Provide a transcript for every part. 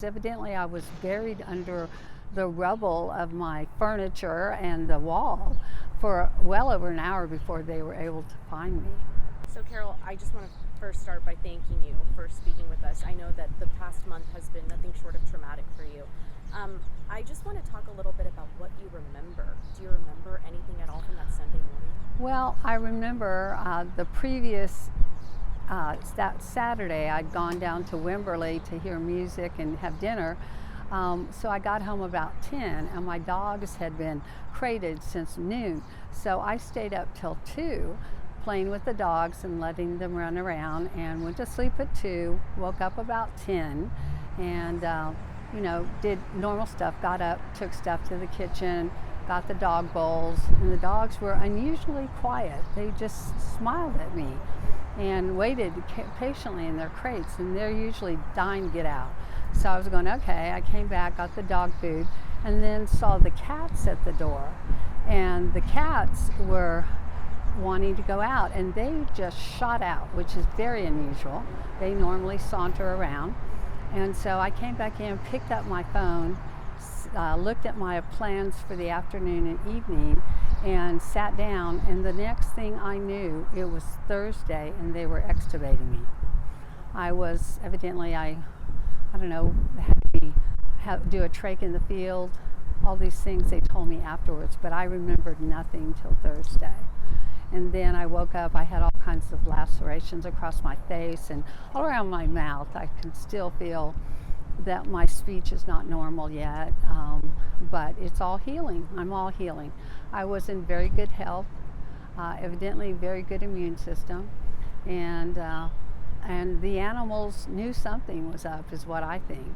Evidently, I was buried under the rubble of my furniture and the wall for well over an hour before they were able to find me. So Carol, I just want to first start by thanking you for speaking with us. I know that the past month has been nothing short of traumatic for you. I just want to talk a little bit about what you remember. Do you remember anything at all from that Sunday morning? Well, I remember the previous that Saturday I'd gone down to Wimberley to hear music and have dinner. So I got home about 10 and my dogs had been crated since noon. So I stayed up till 2 playing with the dogs and letting them run around, and went to sleep at 2, woke up about 10, and did normal stuff, got up, took stuff to the kitchen, got the dog bowls, and the dogs were unusually quiet. They just smiled at me and waited patiently in their crates, and they're usually dying to get out. So I was going, okay. I came back, got the dog food, and then saw the cats at the door. And the cats were wanting to go out, and they just shot out, which is very unusual. They normally saunter around. And so I came back in, picked up my phone, looked at my plans for the afternoon and evening, and sat down, and the next thing I knew, it was Thursday and they were extubating me. I was evidently, I don't know, had to do a trach in the field, all these things they told me afterwards, but I remembered nothing till Thursday. And then I woke up, I had all kinds of lacerations across my face and all around my mouth. I can still feel that my speech is not normal yet, but it's all healing. I'm all healing. I was in very good health, evidently very good immune system, and the animals knew something was up, is what I think.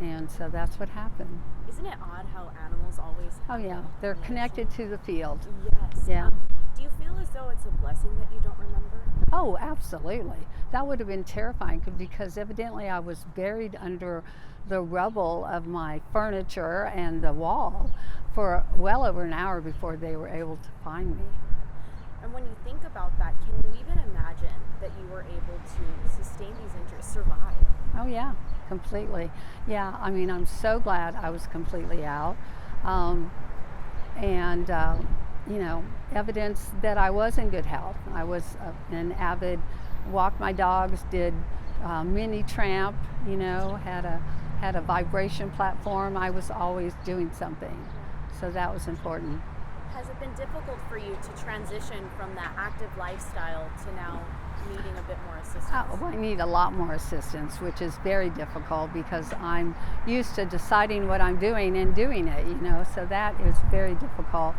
And so that's what happened. Isn't it odd how animals always Oh yeah, they're connected to the field. Yes. Yeah. Do you feel as though it's a blessing that you don't remember? Oh, absolutely. That would have been terrifying because evidently I was buried under the rubble of my furniture and the wall for well over an hour before they were able to find me. And when you think about that, can you even imagine that you were able to sustain these injuries, survive? Oh yeah, completely. Yeah, I mean, I'm so glad I was completely out. Evidence that I was in good health. I was an avid, walked my dogs, did mini tramp, had a vibration platform. I was always doing something. So that was important. Has it been difficult for you to transition from that active lifestyle to now needing a bit more assistance? Oh, I need a lot more assistance, which is very difficult because I'm used to deciding what I'm doing and doing it, so that is very difficult.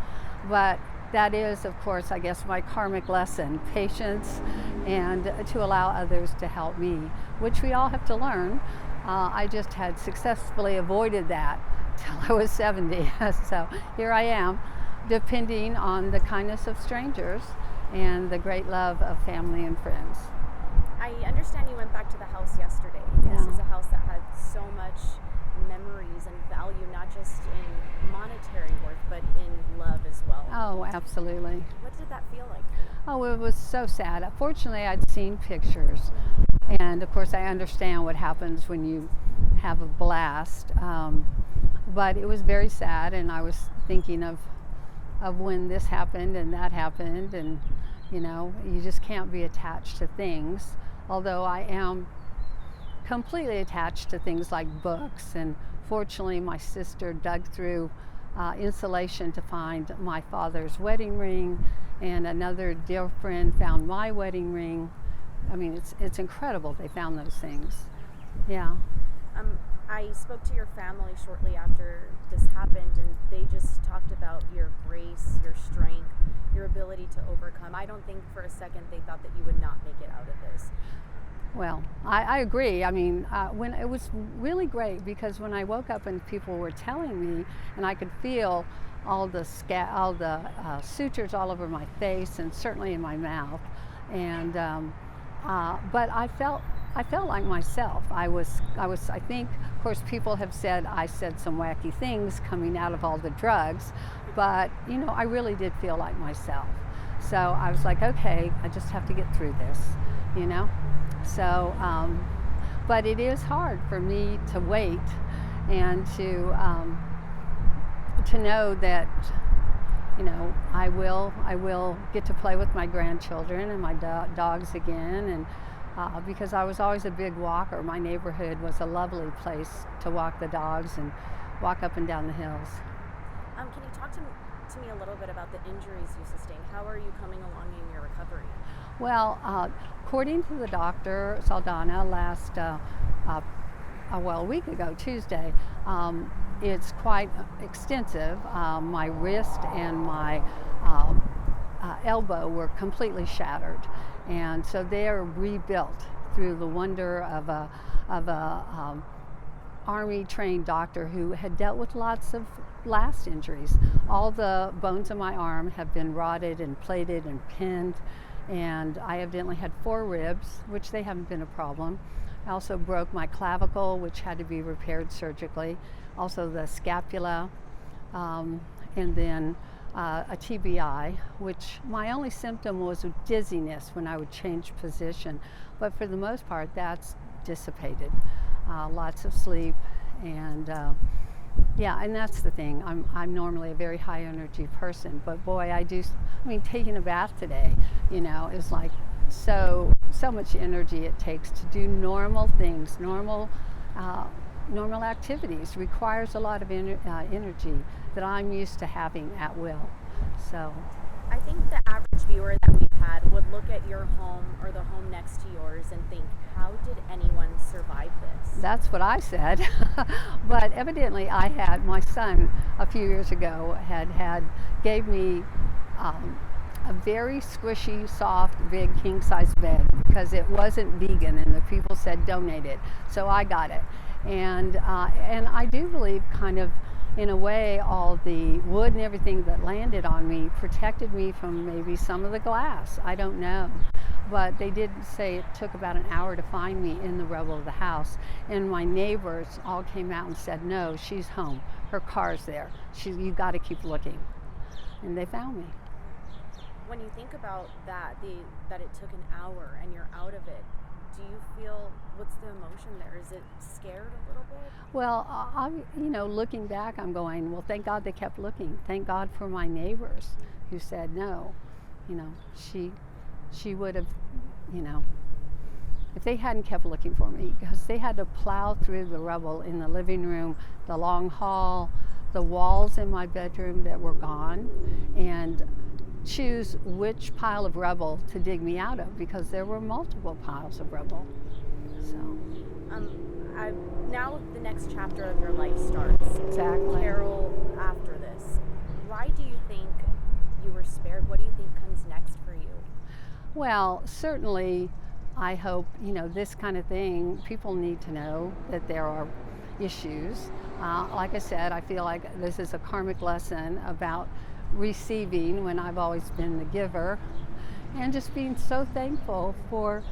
But that is, of course, I guess my karmic lesson, patience, and to allow others to help me, which we all have to learn. I just had successfully avoided that till I was 70. So here I am, depending on the kindness of strangers and the great love of family and friends. I understand you went back to the house yesterday. Yeah. This is a house that had so much memories and value, not just in monetary worth, but in love as well. Oh, absolutely. What did that feel like? Oh, it was so sad. Fortunately, I'd seen pictures, and of course I understand what happens when you have a blast, but it was very sad, and I was thinking of when this happened and that happened, and you just can't be attached to things, although I am completely attached to things like books. And fortunately my sister dug through insulation to find my father's wedding ring, and another dear friend found my wedding ring. I mean, it's incredible they found those things. Yeah. I spoke to your family shortly after this happened, and they just talked about your grace, your strength, your ability to overcome. I don't think for a second they thought that you would not make it out of this. Well, I agree. I mean, when it was really great because when I woke up and people were telling me, and I could feel all the sutures all over my face and certainly in my mouth, and but I felt like myself. I think, of course, people have said I said some wacky things coming out of all the drugs, but I really did feel like myself. So I was like, okay, I just have to get through this, So But it is hard for me to wait and to know that, you know, I will get to play with my grandchildren and my dogs again, and because I was always a big walker. My neighborhood was a lovely place to walk the dogs and walk up and down the hills. Can you talk to me a little bit about the injuries you sustained? How are you coming along in your recovery? Well, according to the doctor, Saldana, a week ago, Tuesday, it's quite extensive. My wrist and my elbow were completely shattered, and so they are rebuilt through the wonder of a Army-trained doctor who had dealt with lots of blast injuries. All the bones in my arm have been rotted and plated and pinned, and I evidently had 4 ribs, which they haven't been a problem. I also broke my clavicle, which had to be repaired surgically, also the scapula, and then a TBI, which my only symptom was dizziness when I would change position, but for the most part that's dissipated. Lots of sleep, and yeah, and that's the thing. I'm normally a very high energy person, but boy, taking a bath today, you know, is like so much energy it takes to do normal things. Normal activities requires a lot of energy that I'm used to having at will. So I think the average viewer that we've had would look at your home or the home next to yours and think, how did anyone survive this? that's what I said. But evidently my son a few years ago gave me a very squishy, soft, big king-size bed because it wasn't vegan, and the people said donate it. So I got it, and I do believe, kind of in a way, all the wood and everything that landed on me protected me from maybe some of the glass. I don't know, but they did say it took about an hour to find me in the rubble of the house, and my neighbors all came out and said, "No, she's home. Her car's there. You got to keep looking," and they found me. When you think about that it took an hour and you're out of it, do you feel, what's the emotion there? Is it scared a little bit? Well, looking back, I'm going, well, thank God they kept looking. Thank God for my neighbors who said no. You know, she would have, if they hadn't kept looking for me, because they had to plow through the rubble in the living room, the long hall, the walls in my bedroom that were gone, and choose which pile of rubble to dig me out of, because there were multiple piles of rubble. So now the next chapter of your life starts. Exactly. Carol, after this, why do you think you were spared? What do you think comes next for you? Well, certainly I hope, this kind of thing, people need to know that there are issues. Like I said, I feel like this is a karmic lesson about receiving when I've always been the giver, and just being so thankful for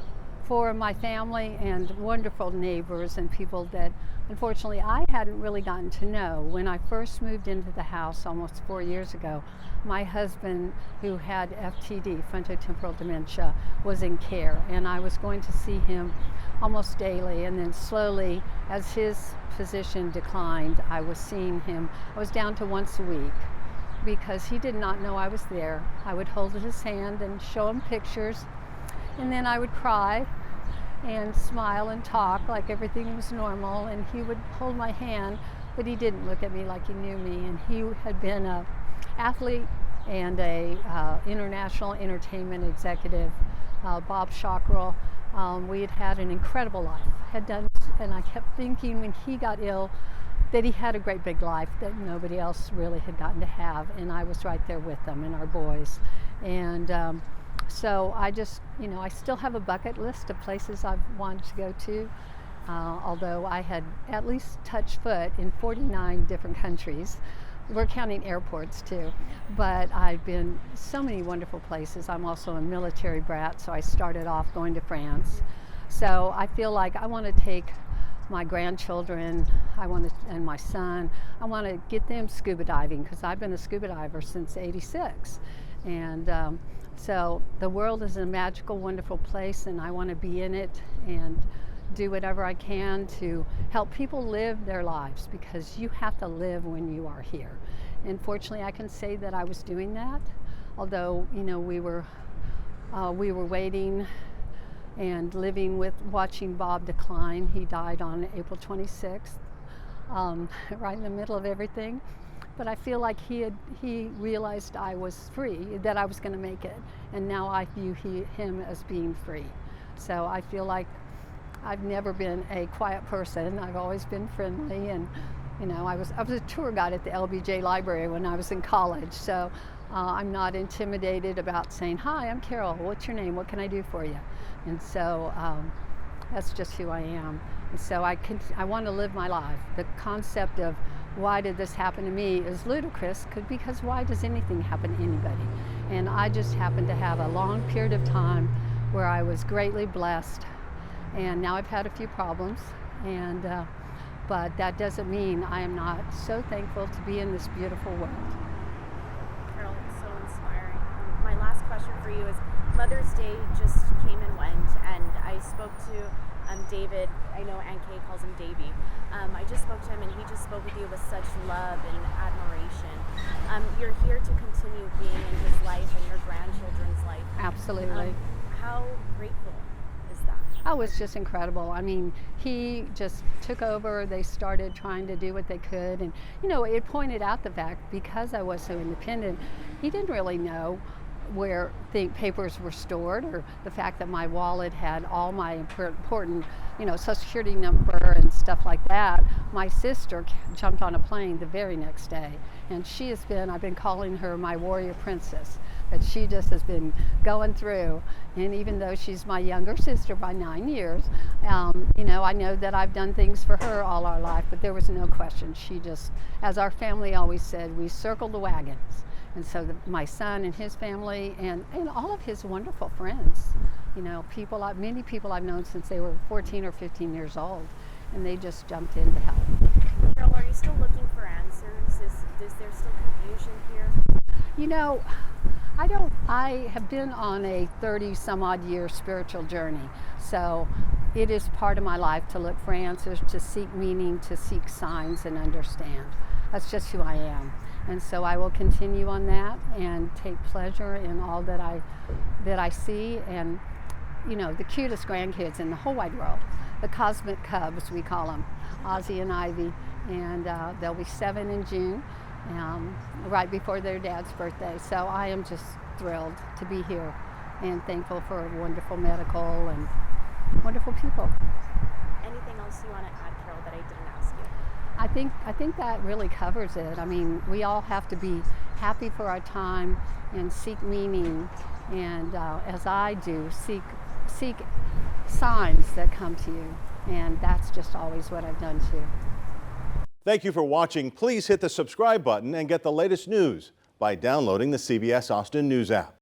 my family and wonderful neighbors and people that unfortunately I hadn't really gotten to know. When I first moved into the house almost 4 years ago, my husband, who had FTD, frontotemporal dementia, was in care, and I was going to see him almost daily, and then slowly, as his physician declined, I was seeing him. I was down to once a week, because he did not know I was there. I would hold his hand and show him pictures, and then I would cry and smile and talk like everything was normal, and he would hold my hand, but he didn't look at me like he knew me. And he had been an athlete and a international entertainment executive, Bob Schacherl. We had had an incredible life, and I kept thinking when he got ill that he had a great big life that nobody else really had gotten to have, and I was right there with them and our boys. And so I just, I still have a bucket list of places I've wanted to go to, although I had at least touched foot in 49 different countries. We're counting airports too, but I've been so many wonderful places. I'm also a military brat, so I started off going to France. So I feel like I want to take my grandchildren, and my son, I want to get them scuba diving, because I've been a scuba diver since '86. And so the world is a magical, wonderful place, and I want to be in it and do whatever I can to help people live their lives, because you have to live when you are here. And fortunately, I can say that I was doing that, although, you know, we were waiting and living with watching Bob decline. He died on April 26th, right in the middle of everything. But I feel like he realized I was free, that I was going to make it, and now I view him as being free. So I feel like I've never been a quiet person. I've always been friendly, and you know, I was a tour guide at the LBJ Library when I was in college. So I'm not intimidated about saying, "Hi, I'm Carol. What's your name? What can I do for you?" And so that's just who I am. And so I want to live my life. The concept of why did this happen to me is ludicrous, because why does anything happen to anybody? And I just happened to have a long period of time where I was greatly blessed, and now I've had a few problems, and but that doesn't mean I am not so thankful to be in this beautiful world. Carol, it's so inspiring. My last question for you is, Mother's Day just came and went, and I spoke to David. I know Aunt Kay calls him Davey. I just spoke to him, and he just spoke with you with such love and admiration. You're here to continue being in his life and your grandchildren's life. Absolutely. How grateful is that? Oh, it's just incredible. I mean, he just took over. They started trying to do what they could. And, you know, it pointed out the fact, because I was so independent, he didn't really know where the papers were stored, or the fact that my wallet had all my important, you know, Social Security number and stuff like that. My sister jumped on a plane the very next day, and I've been calling her my warrior princess, that she just has been going through. And even though she's my younger sister by 9 years, you know, I know that I've done things for her all our life, but there was no question. She just, as our family always said, we circled the wagons. And so my son and his family, and all of his wonderful friends, you know, many people I've known since they were 14 or 15 years old, and they just jumped in to help. Carol, are you still looking for answers? Is there still confusion here? You know, I have been on a 30 some odd year spiritual journey. So it is part of my life to look for answers, to seek meaning, to seek signs and understand. That's just who I am. And so I will continue on that and take pleasure in all that I see. And, you know, the cutest grandkids in the whole wide world, the cosmic cubs, we call them, Ozzy and Ivy. And they'll be 7 in June, right before their dad's birthday. So I am just thrilled to be here and thankful for wonderful medical and wonderful people. Anything else you want to add, Carol, that I didn't ask you? I think that really covers it. I mean, we all have to be happy for our time and seek meaning, and as I do, seek signs that come to you, and that's just always what I've done too. Thank you for watching. Please hit the subscribe button and get the latest news by downloading the CBS Austin News app.